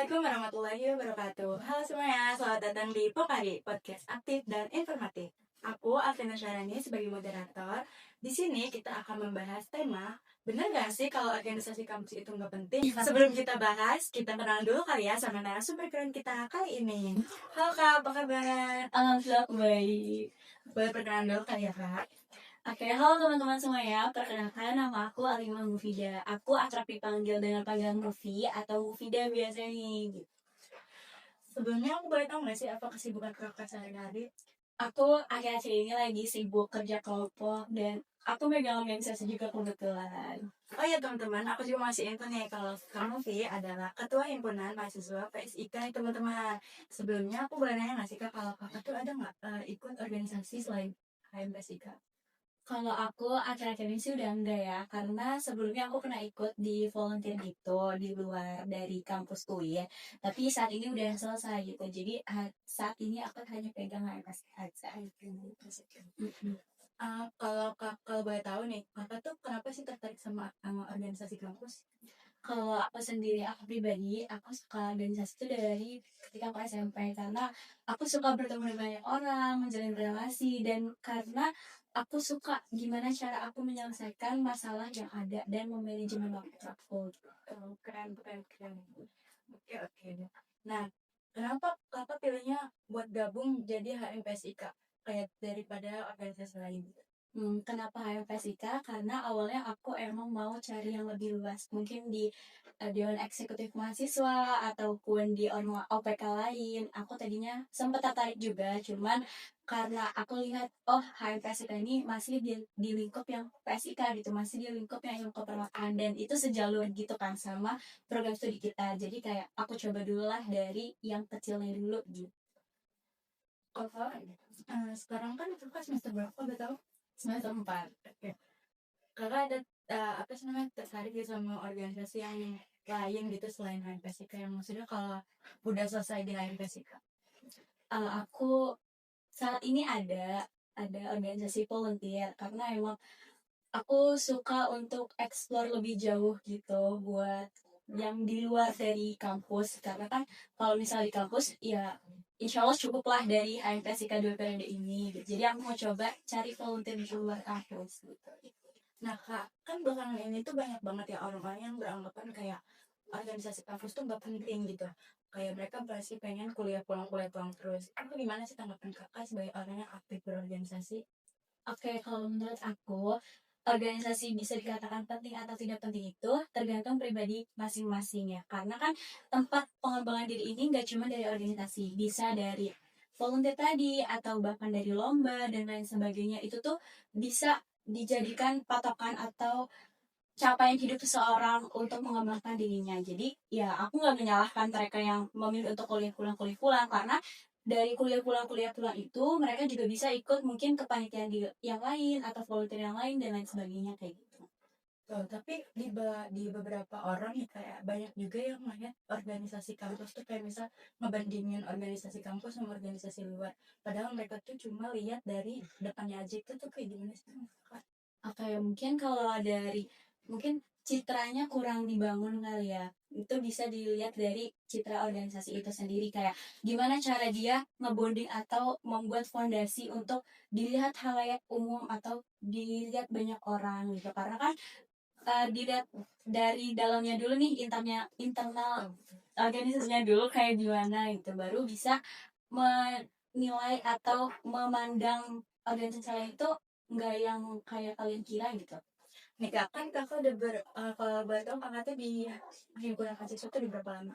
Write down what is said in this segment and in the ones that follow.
Assalamualaikum warahmatullahi wabarakatuh. Halo semuanya, selamat datang di Pokari, podcast aktif dan informatif. Aku Alvina Syarani sebagai moderator. Di sini kita akan membahas tema, benar gak sih kalau organisasi kampus itu nggak penting? Sebelum kita bahas, kita kenalan dulu kali ya sama narasumber keren kita kali ini. Halo Kak, apa kabar? Alhamdulillah baik. Boleh perkenalan dulu kali ya Kak? Oke, halo teman-teman semuanya. Perkenalkan, nama aku Alimah Mufida. Aku akrab dipanggil dengan panggilan Mufi atau Mufida biasanya nih. Sebelumnya aku boleh tahu nggak sih apa kesibukan kakak sehari-hari? Aku akhir-akhir ini lagi sibuk kerja kelompok dan aku megang organisasi juga kebetulan. Oh ya teman-teman, aku juga masih info nih kalau kamu Vi adalah Ketua Himpunan Mahasiswa PSIK nih teman-teman. Sebelumnya aku boleh nanya nggak sih Kak, kalau kakak tuh ada nggak ikut organisasi selain HMPSIK? Kalau aku akhir-akhir ini sih udah enggak ya, karena sebelumnya aku pernah ikut di volunteer gitu di luar dari kampus UI ya. Tapi saat ini udah selesai gitu. Jadi saat ini aku hanya pegang HMS aja gitu. Mm-mm. Kalau boleh tahu nih, kakak tuh kenapa sih tertarik sama organisasi kampus? Kalau aku sendiri, aku pribadi, aku suka organisasi itu dari ketika aku SMP karena aku suka bertemu dengan banyak orang, menjalin relasi, dan karena aku suka gimana cara aku menyelesaikan masalah yang ada dan memanajemen waktu aku. Oh, keren. Oke deh. Nah, kenapa kakak pilihnya buat gabung jadi HMPSIK kayak daripada organisasi lain? Kenapa HMPSIK? Karena awalnya aku emang mau cari yang lebih luas. Mungkin di Dewan Eksekutif Mahasiswa ataupun di OPK lain. Aku tadinya sempat tertarik juga, cuman karena aku lihat, oh HMPSIK ini masih di lingkup yang PSIK gitu, masih di lingkup yang ilmu keperawatan. Dan itu sejalur gitu kan sama program studi kita. Jadi kayak aku coba dulu lah dari yang kecilnya dulu gitu. Kalau sekarang kan kakak semester berapa udah tahu? Semester 4. Oke. Kakak ada apa sih namanya tertarik gitu sama organisasi yang lain gitu selain HMPSIK yang maksudnya kalau udah selesai di HMPSIK? Aku saat ini ada organisasi volunteer karena emang aku suka untuk explore lebih jauh gitu buat yang di luar dari kampus karena kan kalau misalnya di kampus ya insya Allah cukuplah dari HMPSIK 2 periode ini gitu. Jadi aku mau coba cari volunteer di luar kampus gitu. Nah kak, kan belakangan ini tuh banyak banget ya orang-orang yang beranggapan kayak organisasi kampus tuh nggak penting gitu. Kayak mereka pasti pengen kuliah pulang terus. Itu gimana sih tanggapan kakak sebagai orang yang aktif berorganisasi? Oke, kalau menurut aku, organisasi bisa dikatakan penting atau tidak penting itu tergantung pribadi masing-masing ya. Karena kan tempat pengembangan diri ini nggak cuma dari organisasi, bisa dari volunteer tadi atau bahkan dari lomba dan lain sebagainya. Itu tuh bisa dijadikan patokan atau capaian hidup seseorang untuk mengembangkan dirinya. Jadi ya aku nggak menyalahkan mereka yang memilih untuk kuliah pulang karena dari kuliah pulang itu mereka juga bisa ikut mungkin kepanitiaan yang lain atau volunteer yang lain dan lain sebagainya kayak gitu. Tuh, tapi di beberapa orang ya kayak banyak juga yang melihat organisasi kampus tuh kayak misal ngebandingin organisasi kampus sama organisasi luar. Padahal mereka tuh cuma lihat dari depannya aja itu tuh kayak gimana sih Kak? Oke, mungkin kalau dari mungkin citranya kurang dibangun kali ya. Itu bisa dilihat dari citra organisasi itu sendiri kayak gimana cara dia ngebonding atau membuat fondasi untuk dilihat halayak umum atau dilihat banyak orang gitu. Karena kan dilihat dari dalamnya dulu nih internal organisasinya dulu kayak gimana gitu baru bisa menilai atau memandang organisasi lain itu nggak yang kayak kalian kira gitu. Nih Kak, kan kakak udah kalau boleh tahu kakak tuh di himpunan mahasiswa tuh di berapa lama?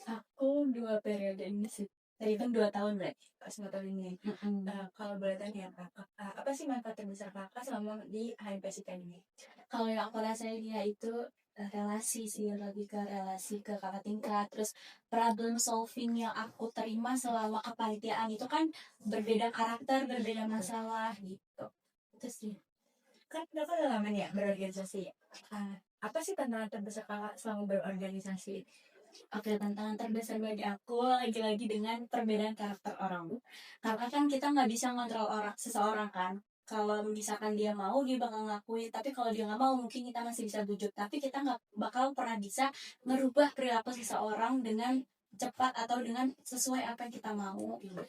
Aku 2 periode ini sih terhitung 2 tahun berarti. Pas nggak tahu ini. Mm-mm. Kalau boleh tanya ya kakak, apa sih manfaat terbesar kakak selama di HMPSIK ini? Kalau yang aku rasain ya itu relasi sih lebih ke relasi ke kakak tingkat terus problem solving yang aku terima selama kepanitiaan itu kan berbeda karakter berbeda masalah gitu itu sih. Kan kakak udah lama nih ya berorganisasi. Apa sih tantangan terbesar kakak selama berorganisasi? Oke, tantangan terbesar bagi aku lagi-lagi dengan perbedaan karakter orang. Karena kan kita nggak bisa ngontrol orang seseorang kan. Kalau misalkan dia mau, dia bakal ngelakuin. Tapi kalau dia nggak mau, mungkin kita masih bisa bujuk. Tapi kita nggak bakal pernah bisa merubah perilaku seseorang dengan cepat atau dengan sesuai apa yang kita mau gitu.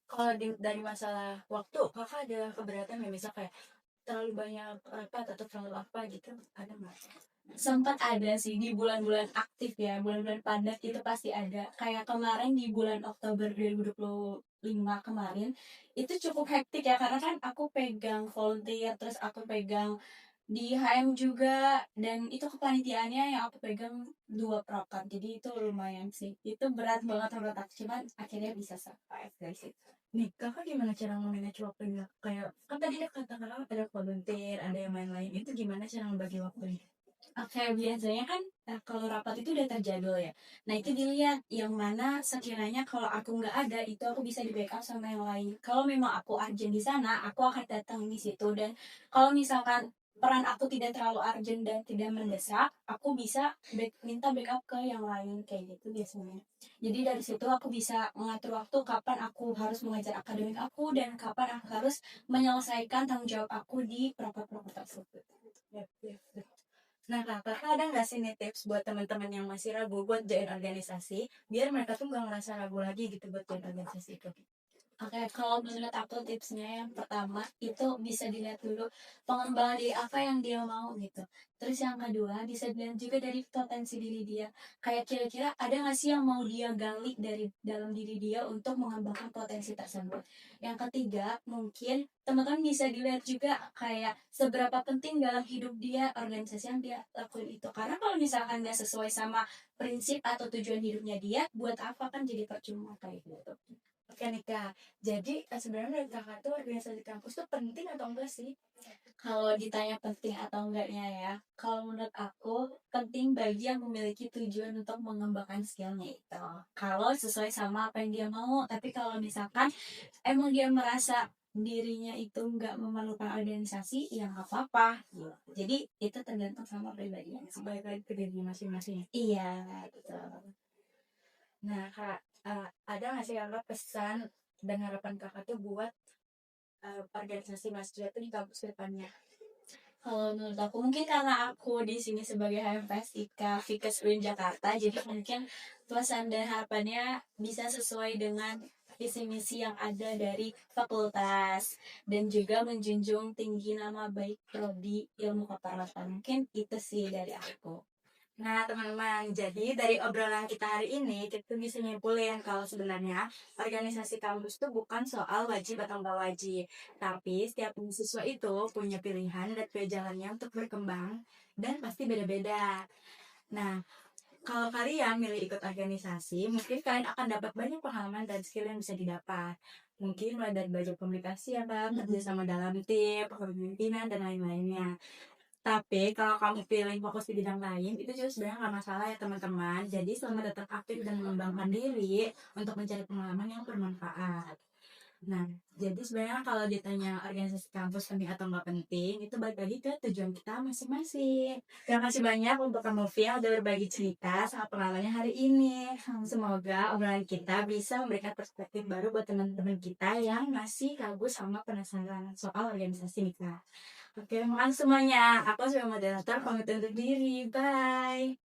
Kalau dari masalah waktu, kakak ada keberatan nggak, misal kayak terlalu banyak rapat atau terlalu apa gitu, ada nggak? Sempat ada sih di bulan-bulan aktif ya, bulan-bulan padat itu pasti ada. Kayak kemarin di bulan Oktober 2025 kemarin, itu cukup hektik ya karena kan aku pegang volunteer, terus aku pegang di HM juga, dan itu kepanitiaannya yang aku pegang 2 program. Jadi itu lumayan sih. Itu berat banget menurut aku, cuman akhirnya bisa survive guys itu. Nih, kakak gimana cara memanage waktunya? Kayak, kan tadi katakan ada volunteer, ada yang lain-lain. Itu gimana cara membagi waktunya? Oke, biasanya kan kalau rapat itu udah terjadwal ya. Nah, itu dilihat yang mana sekiranya kalau aku nggak ada, itu aku bisa di backup sama yang lain. Kalau memang aku urgent di sana, aku akan datang di situ. Dan kalau misalkan peran aku tidak terlalu urgent dan tidak mendesak, aku bisa minta backup ke yang lain kayak gitu biasanya. Jadi dari situ aku bisa mengatur waktu kapan aku harus mengajar akademik aku dan kapan aku harus menyelesaikan tanggung jawab aku di rapat-rapat tersebut. Yap, yap, yap. Nah, kakak ada nggak sih nih tips buat teman-teman yang masih ragu buat join organisasi, biar mereka tuh nggak ngerasa ragu lagi gitu buat join organisasi itu? Oke, kalau menurut aku tipsnya yang pertama itu bisa dilihat dulu pengembangan diri apa yang dia mau gitu. Terus yang kedua bisa dilihat juga dari potensi diri dia. Kayak kira-kira ada nggak sih yang mau dia gali dari dalam diri dia untuk mengembangkan potensi tersebut. Yang ketiga mungkin teman-teman bisa dilihat juga kayak seberapa penting dalam hidup dia organisasi yang dia lakuin itu. Karena kalau misalkan nggak sesuai sama prinsip atau tujuan hidupnya dia, buat apa kan jadi percuma kayak gitu. Oke nih kak, jadi sebenarnya menurut kakak tuh organisasi kampus tuh penting atau enggak sih? Kalau ditanya penting atau enggaknya ya, kalau menurut aku penting bagi yang memiliki tujuan untuk mengembangkan skillnya itu. Kalau sesuai sama apa yang dia mau, tapi kalau misalkan emang dia merasa dirinya itu nggak memerlukan organisasi, ya nggak apa-apa. Gitu. Jadi itu tergantung sama pribadinya. Balik lagi ke diri masing-masing. Iya, gitu. Nah kak, ada nggak sih kakak pesan dan harapan kakak tuh buat organisasi mahasiswa itu di kampus ke depannya? Kalau menurut aku mungkin karena aku di sini sebagai HMPS IKA Fikes UIN Jakarta, jadi mungkin pesan dan harapannya bisa sesuai dengan visi misi yang ada dari fakultas dan juga menjunjung tinggi nama baik prodi ilmu keperawatan. Mungkin itu sih dari aku. Nah, teman-teman, jadi dari obrolan kita hari ini, kita tuh bisa nyimpulin kalau sebenarnya organisasi kampus itu bukan soal wajib atau nggak wajib. Tapi setiap mahasiswa itu punya pilihan dan punya jalannya untuk berkembang, dan pasti beda-beda. Nah, kalau kalian milih ikut organisasi, mungkin kalian akan dapat banyak pengalaman dan skill yang bisa didapat. Mungkin mulai dari belajar komunikasi ya, Bang, kerja sama dalam tim, kepemimpinan, dan lain-lainnya. Tapi kalau kamu pilih fokus di bidang lain, itu juga sebenarnya nggak masalah ya teman-teman. Jadi selama tetap aktif dan mengembangkan diri untuk mencari pengalaman yang bermanfaat. Nah, jadi sebenarnya kalau ditanya organisasi kampus penting atau nggak penting, itu balik lagi ke tujuan kita masing-masing. Terima kasih banyak untuk kamu Via udah berbagi cerita sama pengalamannya hari ini. Semoga obrolan kita bisa memberikan perspektif baru buat teman-teman kita yang masih ragu sama penasaran soal organisasi nih Kak. Oke, makasih semuanya. Aku sebagai moderator pamit undur diri. Bye.